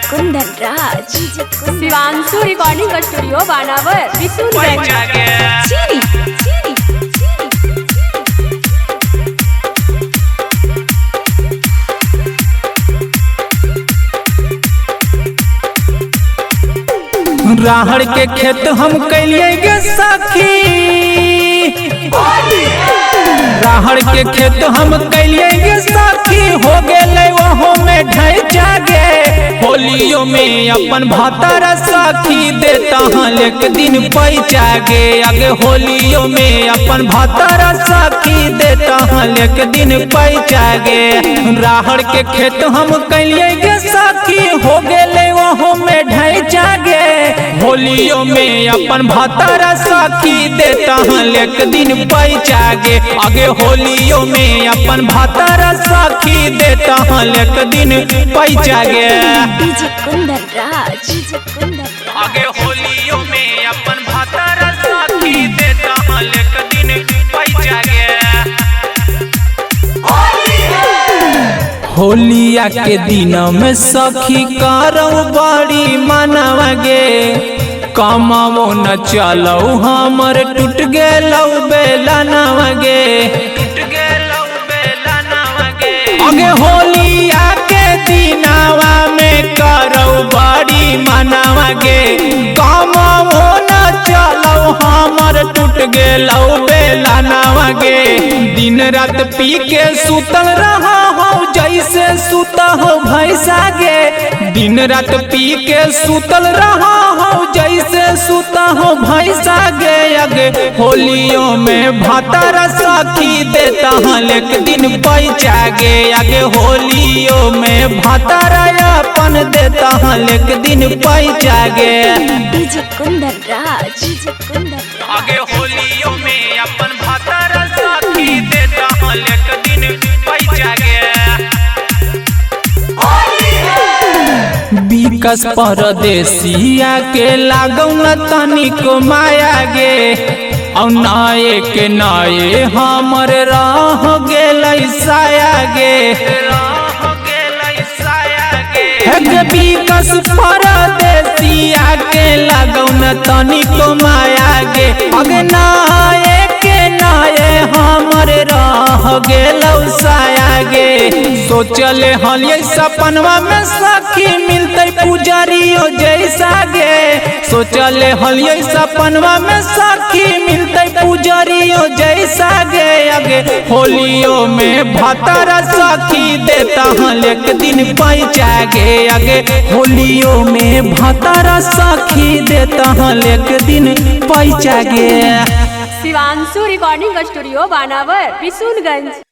Kundan Raj Shivanshu recording studio बानावर विशुनगंज। चीरी राहड़ के खेत हम कैलिए गे सखी, राहड़ के खेत हम कैलिए गे सखी, हो गेले वहाँ में ढैचा गे। होलियो में अपन भातारा सखी देता हाँ एक दिन पैचा गे। आगे होलियो में अपन भातारा सखी देता हाँ एक दिन पैचा गे। राहड़ के खेत हम कैलिए गे सखी, हो गेले वहाँ में ढैचा गे। होलियो में अपन भातारा सखी देता हाँ एक दिन पैचा गे। आगे होलियो में अपन भातारा सखी देता हाँ एक दिन पैचा गे। कुंदन राज आगे होलियो में अपन भातारा सखी देता हाँ एक दिन पैचा गे। होलिया के दिन में सखी करौ बड़ी मनवा गे। कमाओ न चलो हमर टूट गेलौ बेलनवा गे, टूट गेलौ बेलनवा गे। आगे होलिया के दिनवा में करौ बड़ी मनवा गे। कमाओ न चलो हमर टूट गेलौ बेलनवा गे। दिन रात पी के सुतल रहा हो जैसे सुता हो भैंसा गे। दिन रात पी के सुतल रहा हो जैसे सुता हो भैंसा गे। आगे होलियो में भातारा सखी देता हाँ एक दिन पैचा गे। आगे होलियो में भातारा अपन देता हाँ एक दिन पैचा गे। कुंदन राज आगे होलियो में अपन भातारा सखी देता हाँ एक दिन पैचा गे। विकास परदेसिया के लागौ न तनिको माया गे। औ नाये के नाये हमर रह गेलै साया गे, रह गेलै साया गे। विकास परदेसिया के लागौ न तनिको माया गे। अगे नाये के नाये हमर रह गेलौ साया गे। सोचले हलिए सपनवा में सखी मिलते पुजारियो जैसा गे। सोचले हलिए सपनवा में सखी मिलते पुजारियो जैसा गे। आगे होलियो में भातारा सखी देता हाँ एक दिन पैचा गे। आगे होलियो में भातारा सखी देता हाँ एक दिन पैचा गे। शिवांशु रिकॉर्डिंग स्टूडियो बानावर विशुनगंज।